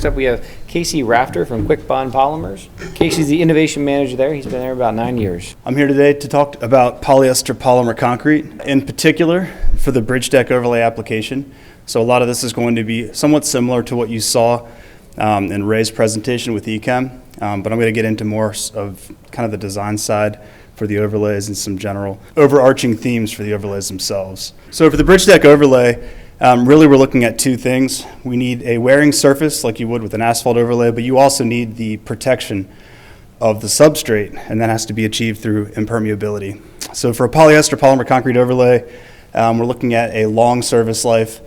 Next up, we have Casey Rafter from Kwik Polymers. Casey's the innovation manager there. He's been there about 9 years. I'm here today to talk about polyester polymer concrete, in particular for the bridge deck overlay application. So a lot of this is going to be somewhat similar to what you saw in Ray's presentation with EChem, but I'm going to get into more of kind of the design side for the overlays and some general overarching themes for the overlays themselves. So for the bridge deck overlay, really we're looking at two things. We need a wearing surface like you would with an asphalt overlay, but you also need the protection of the substrate, and that has to be achieved through impermeability. So for a polyester polymer concrete overlay, we're looking at a long service life,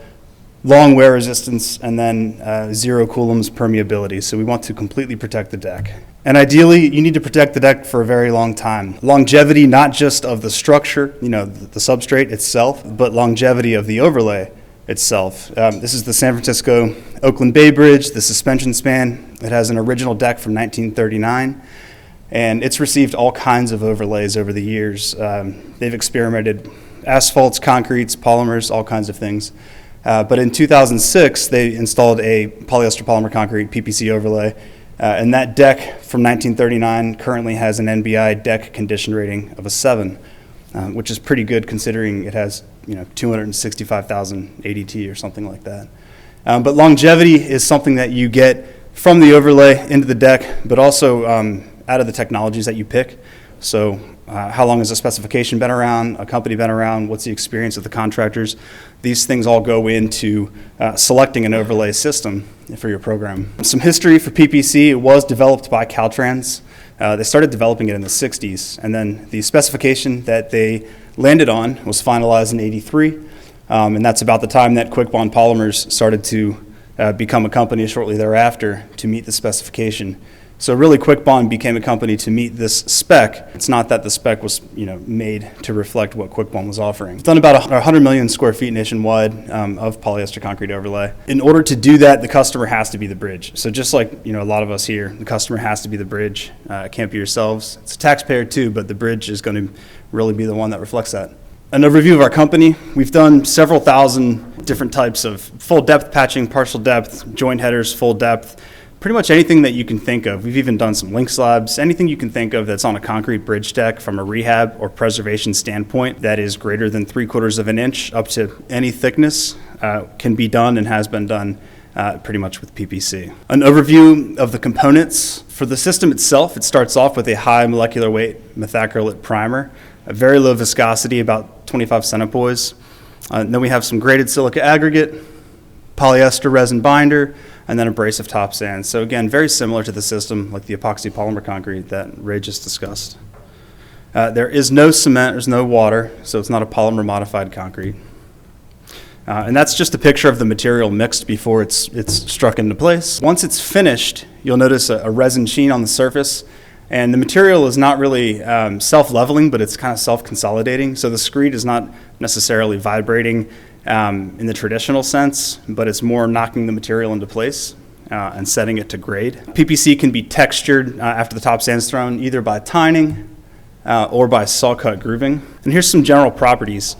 long wear resistance, and then 0 coulombs permeability. So we want to completely protect the deck. And ideally, you need to protect the deck for a very long time. Longevity, not just of the structure, the substrate itself, but longevity of the overlay itself. This is the San Francisco Oakland Bay Bridge, the suspension span. It has an original deck from 1939, and it's received all kinds of overlays over the years. They've experimented asphalts, concretes, polymers, all kinds of things. But in 2006, they installed a polyester polymer concrete PPC overlay, and that deck from 1939 currently has an NBI deck condition rating of a 7, which is pretty good considering it has 265,000 ADT or something like that. But longevity is something that you get from the overlay into the deck, but also out of the technologies that you pick. So how long has a specification been around, a company been around, what's the experience of the contractors? These things all go into selecting an overlay system for your program. Some history for PPC: it was developed by Caltrans. They started developing it in the 60s, and then the specification that they landed on was finalized in '83, and that's about the time that Kwik Polymers started to become a company shortly thereafter to meet the specification. So really, Kwik became a company to meet this spec. It's not that the spec was made to reflect what Kwik was offering. It's done about 100 million square feet nationwide of polyester concrete overlay. In order to do that, the customer has to be the bridge. So just like a lot of us here, the customer has to be the bridge. It can't be yourselves. It's a taxpayer too, but the bridge is going to really be the one that reflects that. An overview of our company: we've done several thousand different types of full depth patching, partial depth, joint headers, full depth. Pretty much anything that you can think of. We've even done some link slabs, anything you can think of that's on a concrete bridge deck from a rehab or preservation standpoint that is greater than 3/4 of an inch up to any thickness can be done and has been done pretty much with PPC. An overview of the components. For the system itself, it starts off with a high molecular weight methacrylate primer, a very low viscosity, about 25 centipoise. Then we have some graded silica aggregate, polyester resin binder, and then abrasive top sand. So again, very similar to the system like the epoxy polymer concrete that Ray just discussed. There is no cement, there's no water, so it's not a polymer modified concrete. And that's just a picture of the material mixed before it's struck into place. Once it's finished, you'll notice a resin sheen on the surface, and the material is not really self-leveling, but it's kind of self-consolidating. So the screed is not necessarily vibrating in the traditional sense, but it's more knocking the material into place and setting it to grade. PPC can be textured after the top sand's thrown either by tining or by saw cut grooving. And here's some general properties.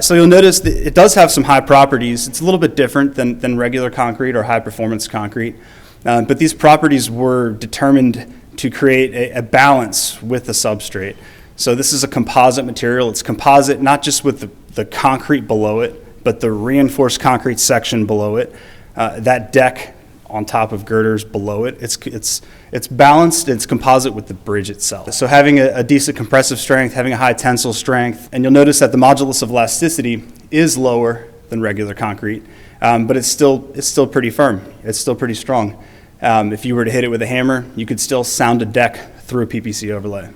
So you'll notice that it does have some high properties. It's a little bit different than regular concrete or high performance concrete, but these properties were determined to create a balance with the substrate. So this is a composite material. It's composite not just with the concrete below it, but the reinforced concrete section below it, that deck on top of girders below it, it's balanced, it's composite with the bridge itself. So having a decent compressive strength, having a high tensile strength, and you'll notice that the modulus of elasticity is lower than regular concrete, but it's still pretty firm. It's still pretty strong. If you were to hit it with a hammer, you could still sound a deck through a PPC overlay.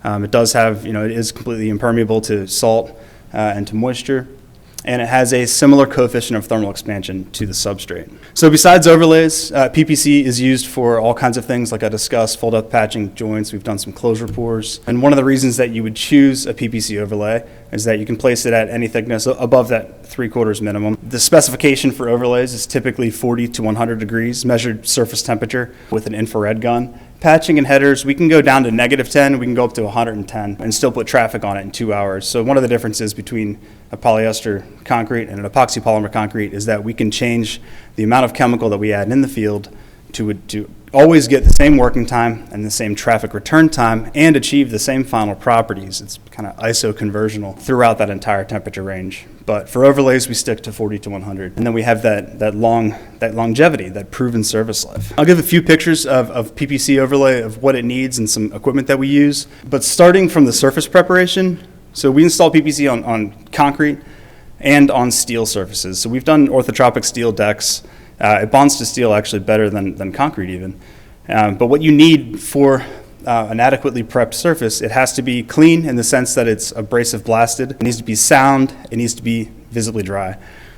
It does have, it is completely impermeable to salt and to moisture, and it has a similar coefficient of thermal expansion to the substrate. So besides overlays, PPC is used for all kinds of things like I discussed, fold-up patching, joints. We've done some closure pours. And one of the reasons that you would choose a PPC overlay is that you can place it at any thickness above that 3/4 minimum. The specification for overlays is typically 40 to 100 degrees measured surface temperature with an infrared gun. Patching and headers, we can go down to -10, we can go up to 110 and still put traffic on it in 2 hours. So one of the differences between a polyester concrete and an epoxy polymer concrete is that we can change the amount of chemical that we add in the field to always get the same working time and the same traffic return time and achieve the same final properties. It's kind of iso-conversional throughout that entire temperature range. But for overlays, we stick to 40 to 100. And then we have that longevity, that proven service life. I'll give a few pictures of PPC overlay, of what it needs and some equipment that we use. But starting from the surface preparation, so we install PPC on concrete and on steel surfaces. So we've done orthotropic steel decks. It bonds to steel actually better than concrete even. But what you need for an adequately prepped surface, it has to be clean in the sense that it's abrasive blasted. It needs to be sound. It needs to be visibly dry.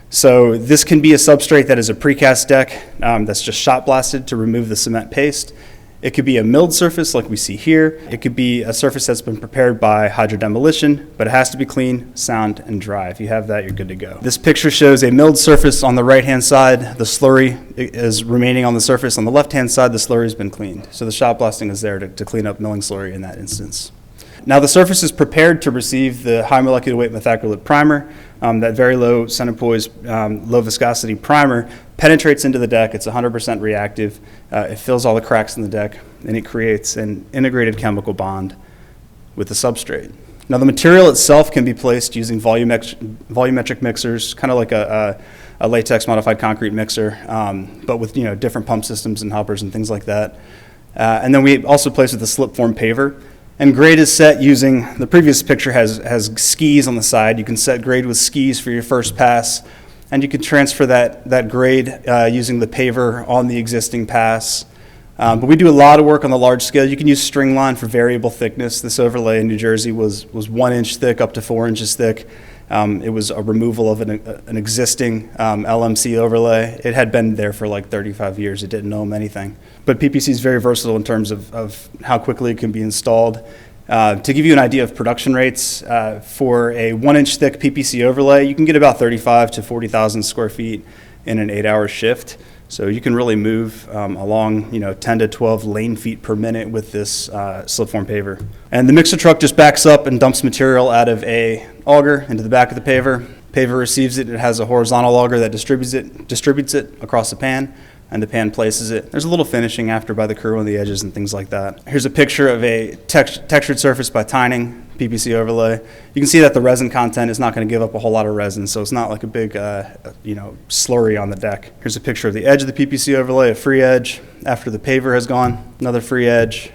So this can be a substrate that is a precast deck that's just shot blasted to remove the cement paste. It could be a milled surface like we see here. It could be a surface that's been prepared by hydrodemolition, but it has to be clean, sound, and dry. If you have that, you're good to go. This picture shows a milled surface on the right-hand side. The slurry is remaining on the surface. On the left-hand side, the slurry has been cleaned. So the shot blasting is there to clean up milling slurry in that instance. Now the surface is prepared to receive the high molecular weight methacrylate primer. That very low centipoise, low viscosity primer penetrates into the deck. It's 100% reactive. It fills all the cracks in the deck, and it creates an integrated chemical bond with the substrate. Now the material itself can be placed using volumetric mixers, kind of like a latex modified concrete mixer, but with different pump systems and helpers and things like that. And then we also place with a slip form paver. And grade is set using, the previous picture has skis on the side. You can set grade with skis for your first pass, and you can transfer that grade using the paver on the existing pass. But we do a lot of work on the large scale. You can use string line for variable thickness. This overlay in New Jersey was 1 inch thick up to 4 inches thick. It was a removal of an existing LMC overlay. It had been there for like 35 years. It didn't know anything. But PPC is very versatile in terms of how quickly it can be installed. To give you an idea of production rates, for a 1 inch thick PPC overlay, you can get about 35 to 40,000 square feet in an 8-hour shift. So you can really move along 10 to 12 lane feet per minute with this slipform paver. And the mixer truck just backs up and dumps material out of a auger into the back of the paver. Paver receives it. It has a horizontal auger that distributes it across the pan, and the pan places it. There's a little finishing after by the crew on the edges and things like that. Here's a picture of a textured surface by tining, PPC overlay. You can see that the resin content is not going to give up a whole lot of resin, so it's not like a big slurry on the deck. Here's a picture of the edge of the PPC overlay, a free edge after the paver has gone, another free edge.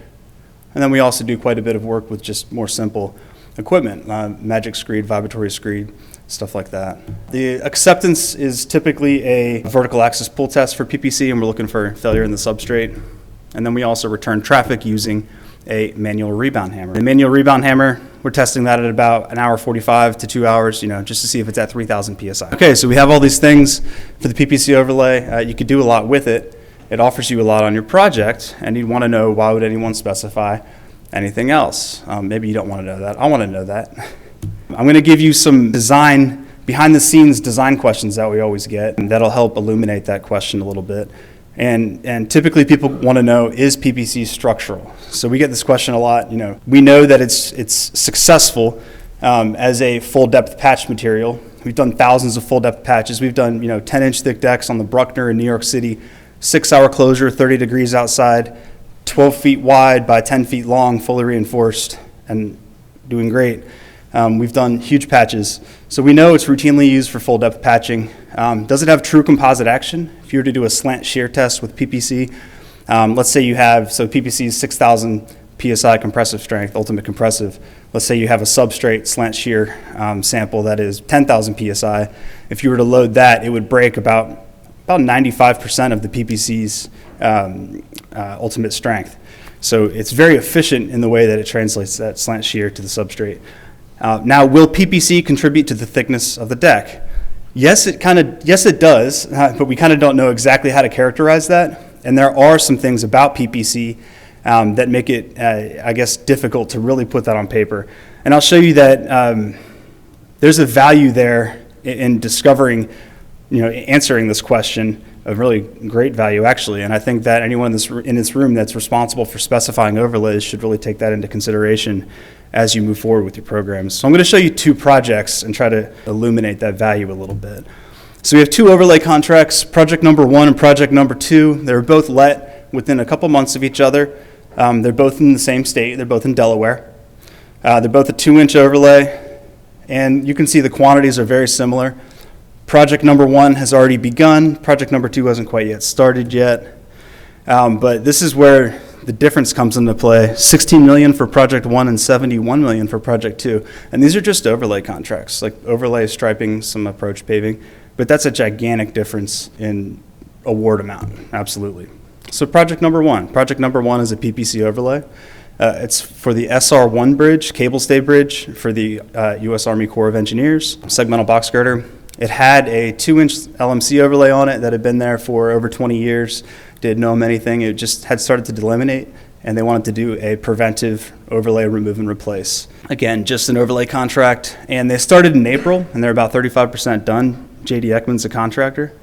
And then we also do quite a bit of work with just more simple equipment, magic screed, vibratory screed, stuff like that. The acceptance is typically a vertical axis pull test for PPC, and we're looking for failure in the substrate. And then we also return traffic using a manual rebound hammer. The manual rebound hammer, we're testing that at about 1 hour 45 to 2 hours, just to see if it's at 3,000 PSI. Okay, so we have all these things for the PPC overlay. You could do a lot with it. It offers you a lot on your project, and you'd want to know, why would anyone specify anything else? Maybe you don't want to know that. I want to know that. I'm going to give you some behind-the-scenes design questions that we always get, and that'll help illuminate that question a little bit. And typically people want to know, is PPC structural? So we get this question a lot. We know that it's successful as a full-depth patch material. We've done thousands of full-depth patches. We've done 10-inch thick decks on the Bruckner in New York City, 6-hour closure, 30 degrees outside, 12 feet wide by 10 feet long, fully reinforced, and doing great. We've done huge patches. So we know it's routinely used for full depth patching. Does it have true composite action? If you were to do a slant shear test with PPC, let's say you have, so PPC is 6,000 PSI compressive strength, ultimate compressive. Let's say you have a substrate slant shear sample that is 10,000 PSI. If you were to load that, it would break about 95% of the PPC's ultimate strength. So it's very efficient in the way that it translates that slant shear to the substrate. Now, will PPC contribute to the thickness of the deck? Yes, it does, but we kind of don't know exactly how to characterize that. And there are some things about PPC that make it, difficult to really put that on paper. And I'll show you that there's a value there in discovering, answering this question of really great value, actually. And I think that anyone in this room that's responsible for specifying overlays should really take that into consideration as you move forward with your programs. So I'm going to show you two projects and try to illuminate that value a little bit. So we have two overlay contracts, project number 1 and project number 2. They were both let within a couple months of each other. They're both in the same state. They're both in Delaware. They're both a 2-inch overlay, and you can see the quantities are very similar. Project number 1 has already begun. Project number 2 hasn't quite yet started yet. But this is where the difference comes into play. $16 million for project 1 and $71 million for project 2. And these are just overlay contracts, like overlay striping, some approach paving. But that's a gigantic difference in award amount, absolutely. So project number 1. Project number 1 is a PPC overlay. It's for the SR1 bridge, cable stay bridge for the U.S. Army Corps of Engineers, segmental box girder. It had a 2-inch LMC overlay on it that had been there for over 20 years, didn't know anything. It just had started to delaminate, and they wanted to do a preventive overlay, remove and replace. Again, just an overlay contract, and they started in April, and they're about 35% done. J.D. Ekman's a contractor.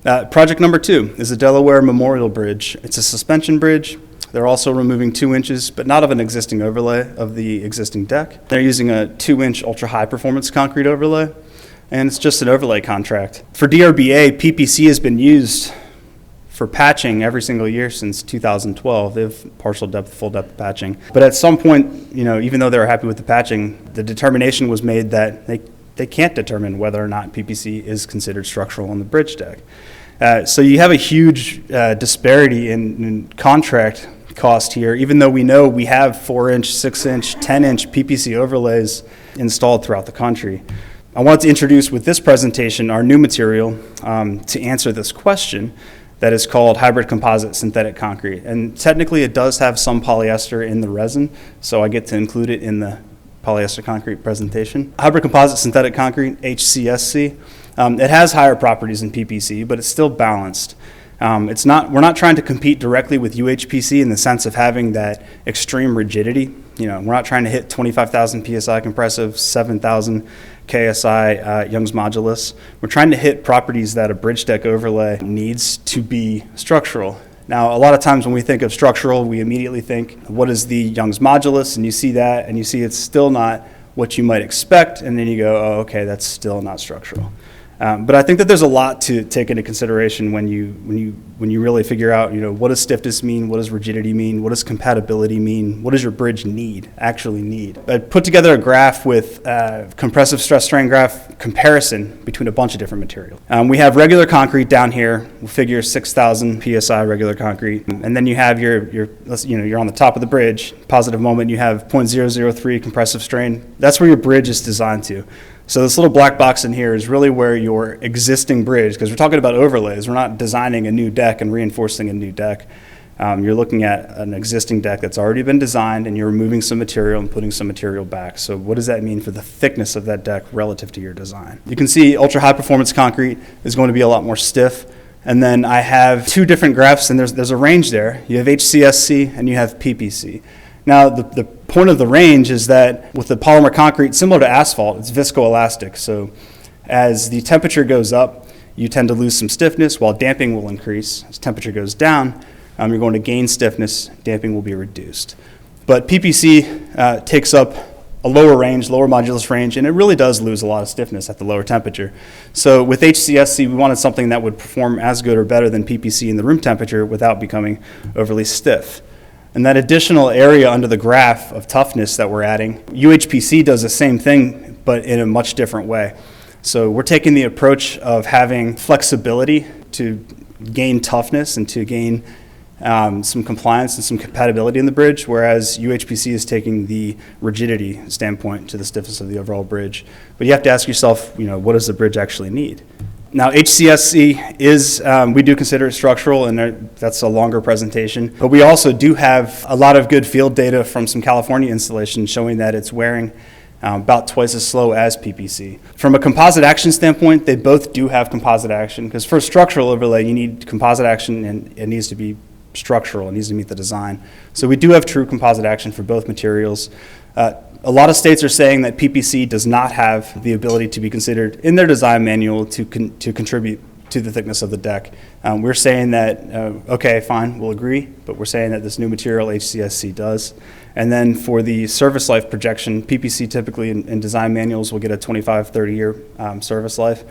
Project number 2 is the Delaware Memorial Bridge. It's a suspension bridge. They're also removing 2 inches, but not of an existing overlay, of the existing deck. They're using a 2-inch ultra-high performance concrete overlay, and it's just an overlay contract. For DRBA, PPC has been used for patching every single year since 2012. They have partial depth, full depth patching. But at some point, even though they were happy with the patching, the determination was made that they can't determine whether or not PPC is considered structural on the bridge deck. So you have a huge disparity in contract cost here, even though we know we have 4-inch, 6-inch, 10-inch PPC overlays installed throughout the country. I want to introduce with this presentation our new material to answer this question that is called hybrid composite synthetic concrete. And technically it does have some polyester in the resin, so I get to include it in the polyester concrete presentation. Hybrid composite synthetic concrete, HCSC, it has higher properties than PPC, but it's still balanced. We're not trying to compete directly with UHPC in the sense of having that extreme rigidity. We're not trying to hit 25,000 PSI compressive, 7,000 KSI Young's Modulus. We're trying to hit properties that a bridge deck overlay needs to be structural. Now, a lot of times when we think of structural, we immediately think, what is the Young's Modulus? And you see that, and you see it's still not what you might expect, and then you go, oh, okay, that's still not structural. But I think that there's a lot to take into consideration when you really figure out, what does stiffness mean, what does rigidity mean, what does compatibility mean, what does your bridge actually need. I put together a graph with compressive stress strain graph comparison between a bunch of different materials. We have regular concrete down here. We'll figure 6,000 PSI regular concrete, and then you have you're on the top of the bridge, positive moment, you have 0.003 compressive strain. That's where your bridge is designed to. So this little black box in here is really where your existing bridge, because we're talking about overlays, we're not designing a new deck and reinforcing a new deck. You're looking at an existing deck that's already been designed, and you're removing some material and putting some material back. So what does that mean for the thickness of that deck relative to your design? You can see ultra high performance concrete is going to be a lot more stiff. And then I have two different graphs, and there's a range there. You have HCSC and you have PPC. Now, the point of the range is that with the polymer concrete, similar to asphalt, it's viscoelastic. So as the temperature goes up, you tend to lose some stiffness, while damping will increase. As temperature goes down, you're going to gain stiffness, damping will be reduced. But PPC takes up a lower range, lower modulus range, and it really does lose a lot of stiffness at the lower temperature. So with HCSC, we wanted something that would perform as good or better than PPC in the room temperature without becoming overly stiff. And that additional area under the graph of toughness that we're adding, UHPC does the same thing, but in a much different way. So we're taking the approach of having flexibility to gain toughness and to gain some compliance and some compatibility in the bridge, whereas UHPC is taking the rigidity standpoint to the stiffness of the overall bridge. But you have to ask yourself, what does the bridge actually need? Now, HCSC is, we do consider it structural, and that's a longer presentation. But we also do have a lot of good field data from some California installations showing that it's wearing about twice as slow as PPC. From a composite action standpoint, they both do have composite action, because for structural overlay, you need composite action, and it needs to be structural. It needs to meet the design. So we do have true composite action for both materials. A lot of states are saying that PPC does not have the ability to be considered in their design manual to contribute to the thickness of the deck. We're saying that, okay, fine, we'll agree, but we're saying that this new material HCSC does. And then for the service life projection, PPC typically in design manuals will get a 25, 30-year service life.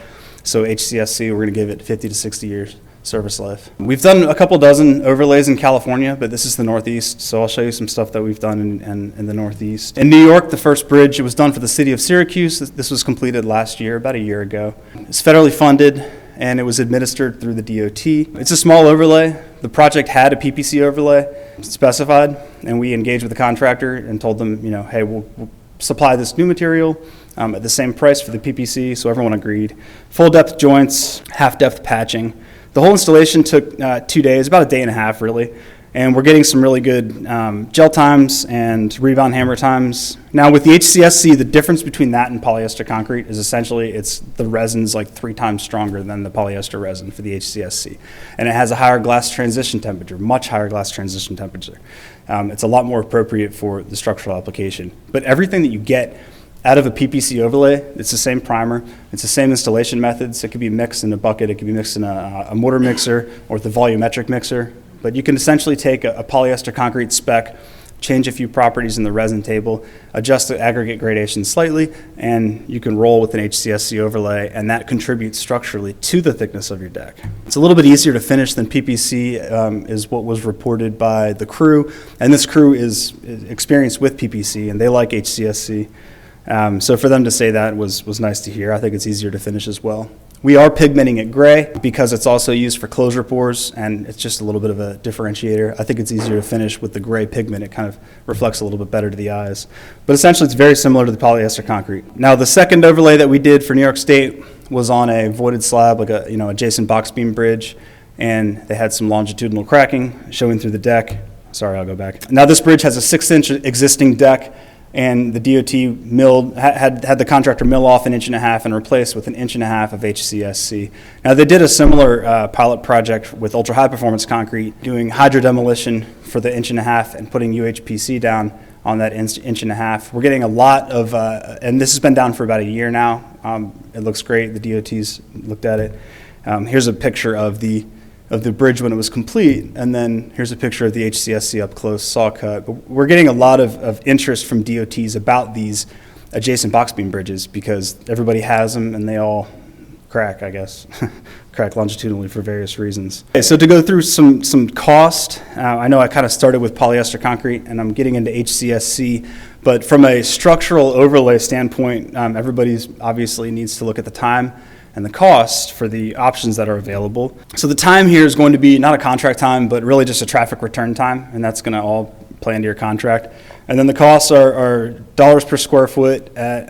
So HCSC, we're going to give it 50 to 60 years service life. We've done a couple dozen overlays in California, but this is the Northeast, so I'll show you some stuff that we've done in the Northeast. In New York, the first bridge, it was done for the city of Syracuse. This was completed last year, about a year ago. It's federally funded, and it was administered through the DOT. It's a small overlay. The project had a PPC overlay specified, and we engaged with the contractor and told them, you know, hey, we'll supply this new material at the same price for the PPC, so everyone agreed. Full depth joints, half depth patching. The whole installation took 2 days, about a day and a half really, and we're getting some really good gel times and rebound hammer times. Now with the HCSC, the difference between that and polyester concrete is essentially the resin's like 3 times stronger than the polyester resin for the HCSC. And it has a higher glass transition temperature, much higher glass transition temperature. It's a lot more appropriate for the structural application. But everything that you get out of a PPC overlay, it's the same primer, it's the same installation methods. It could be mixed in a bucket, it could be mixed in a mortar mixer or the volumetric mixer. But you can essentially take a polyester concrete spec, change a few properties in the resin table, adjust the aggregate gradation slightly, and you can roll with an HCSC overlay, and that contributes structurally to the thickness of your deck. It's a little bit easier to finish than PPC is what was reported by the crew, and this crew is experienced with PPC, and they like HCSC. So for them to say that was nice to hear. I think it's easier to finish as well. We are pigmenting it gray because it's also used for closure pores, and it's just a little bit of a differentiator. I think it's easier to finish with the gray pigment. It kind of reflects a little bit better to the eyes. But essentially, it's very similar to the polyester concrete. Now, the second overlay that we did for New York State was on a voided slab, like a adjacent box beam bridge, and they had some longitudinal cracking showing through the deck. Sorry, I'll go back. Now, this bridge has a 6-inch existing deck, and the DOT had the contractor mill off 1.5 inches and replace with 1.5 inches of HCSC. Now they did a similar pilot project with ultra high performance concrete, doing hydro demolition for the 1.5 inches and putting UHPC down on that 1.5 inches. We're getting a lot of, and this has been down for about a year now. It looks great. The DOT's looked at it. Here's a picture of the bridge when it was complete, and then here's a picture of the HCSC up close, saw cut. But we're getting a lot of interest from DOTs about these adjacent box beam bridges because everybody has them and they all crack, I guess, crack longitudinally for various reasons. Okay, so to go through some cost, I know I kind of started with polyester concrete and I'm getting into HCSC, but from a structural overlay standpoint, everybody's obviously needs to look at the time and the cost for the options that are available. So the time here is going to be not a contract time, but really just a traffic return time, and that's going to all play into your contract. And then the costs are dollars per square foot at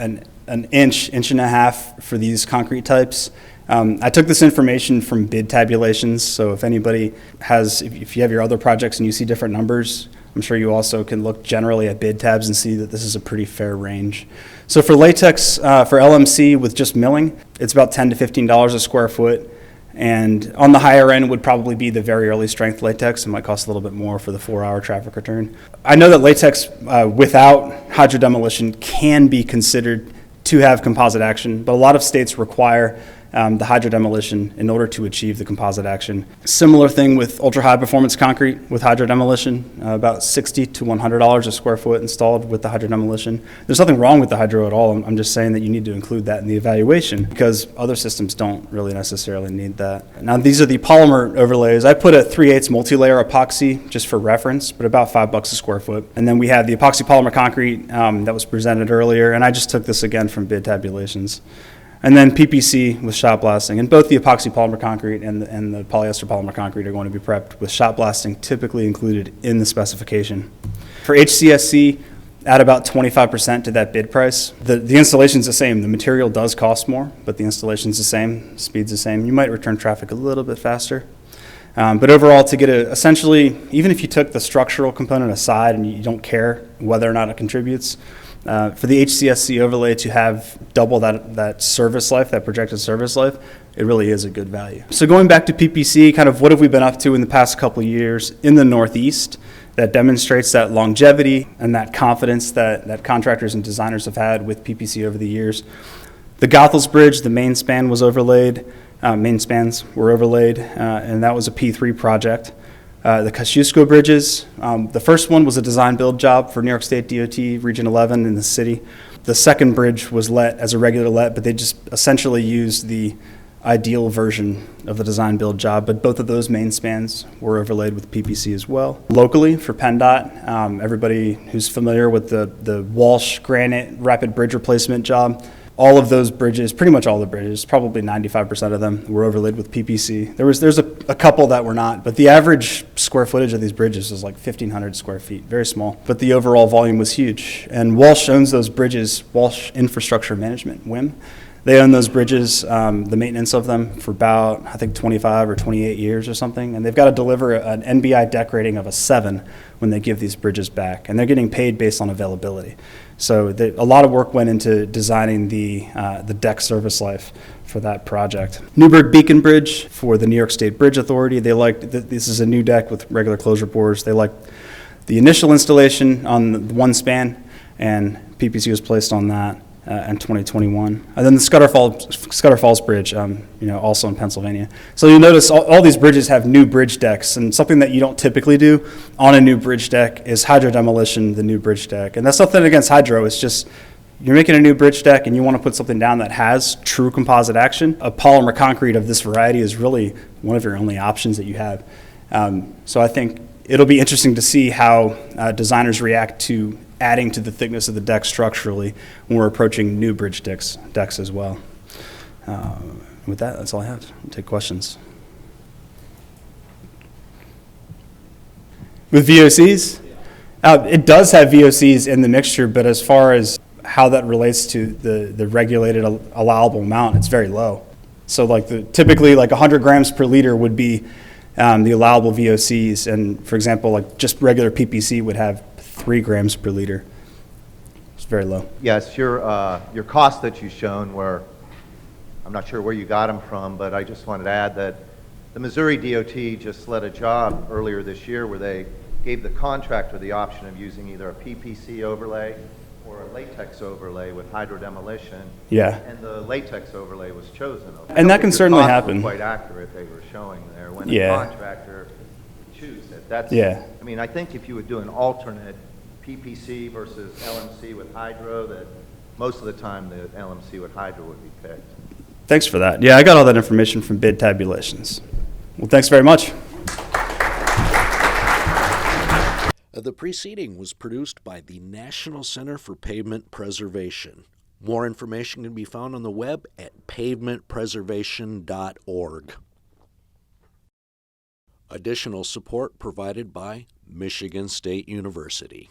an inch, 1.5 inches for these concrete types. I took this information from bid tabulations, so if anybody has, if you have your other projects and you see different numbers, I'm sure you also can look generally at bid tabs and see that this is a pretty fair range. So for latex, for LMC with just milling, it's about $10 to $15 a square foot. And on the higher end would probably be the very early strength latex. It might cost a little bit more for the 4-hour traffic return. I know that latex without hydro demolition can be considered to have composite action, but a lot of states require the hydro demolition in order to achieve the composite action. Similar thing with ultra high performance concrete with hydro demolition, about $60 to $100 a square foot installed with the hydro demolition. There's nothing wrong with the hydro at all. I'm just saying that you need to include that in the evaluation because other systems don't really necessarily need that. Now these are the polymer overlays. I put a 3/8 multi-layer epoxy just for reference, but about $5 a square foot. And then we have the epoxy polymer concrete that was presented earlier, and I just took this again from bid tabulations. And then PPC with shot blasting. And both the epoxy polymer concrete and the polyester polymer concrete are going to be prepped with shot blasting typically included in the specification. For HCSC, add about 25% to that bid price. The installation's the same. The material does cost more, but the installation's the same, speed's the same. You might return traffic a little bit faster. But overall, to get essentially, even if you took the structural component aside and you don't care whether or not it contributes, for the HCSC overlay to have double that service life, that projected service life, it really is a good value. So going back to PPC, kind of what have we been up to in the past couple of years in the Northeast that demonstrates that longevity and that confidence that contractors and designers have had with PPC over the years. The Goethals Bridge, the main span was overlaid. main spans were overlaid, and that was a P3 project. The Kosciuszko bridges, the first one was a design build job for New York State DOT, Region 11 in the city. The second bridge was let as a regular let, but they just essentially used the ideal version of the design build job, but both of those main spans were overlaid with PPC as well. Locally for PennDOT, everybody who's familiar with the Walsh Granite Rapid Bridge Replacement job, all of those bridges, pretty much all the bridges, probably 95% of them were overlaid with PPC. There's a couple that were not, but the average square footage of these bridges is like 1,500 square feet, very small. But the overall volume was huge. And Walsh owns those bridges, Walsh Infrastructure Management, WIM. They own those bridges, the maintenance of them for about, I think, 25 or 28 years or something. And they've got to deliver an NBI deck rating of a 7 when they give these bridges back. And they're getting paid based on availability. So a lot of work went into designing the deck service life for that project. Newburgh Beacon Bridge for the New York State Bridge Authority. They liked, this is a new deck with regular closure bores. They liked the initial installation on the one span, and PPC was placed on that in 2021. And then the Scudder Falls Bridge, also in Pennsylvania. So you'll notice all these bridges have new bridge decks, and something that you don't typically do on a new bridge deck is hydro demolition, the new bridge deck. And that's nothing against hydro, it's just you're making a new bridge deck and you want to put something down that has true composite action. A polymer concrete of this variety is really one of your only options that you have. So I think it'll be interesting to see how designers react to adding to the thickness of the deck structurally when we're approaching new bridge decks as well. With that, that's all I have. I'll take questions. With VOCs? It does have VOCs in the mixture, but as far as how that relates to the regulated allowable amount, it's very low. So typically 100 grams per liter would be the allowable VOCs, and for example, just regular PPC would have 3 grams per liter. It's very low. Yes, your costs that you've shown were, I'm not sure where you got them from, but I just wanted to add that the Missouri DOT just led a job earlier this year where they gave the contractor the option of using either a PPC overlay or a latex overlay with hydro demolition. Yeah. And the latex overlay was chosen. And that can certainly happen. Quite accurate, they were showing there when Yeah. the contractor chooses it. That's, Yeah. I mean, I think if you would do an alternate PPC versus LMC with hydro, that most of the time the LMC with hydro would be picked. Thanks for that. Yeah, I got all that information from bid tabulations. Well, thanks very much. The preceding was produced by the National Center for Pavement Preservation. More information can be found on the web at pavementpreservation.org. Additional support provided by Michigan State University.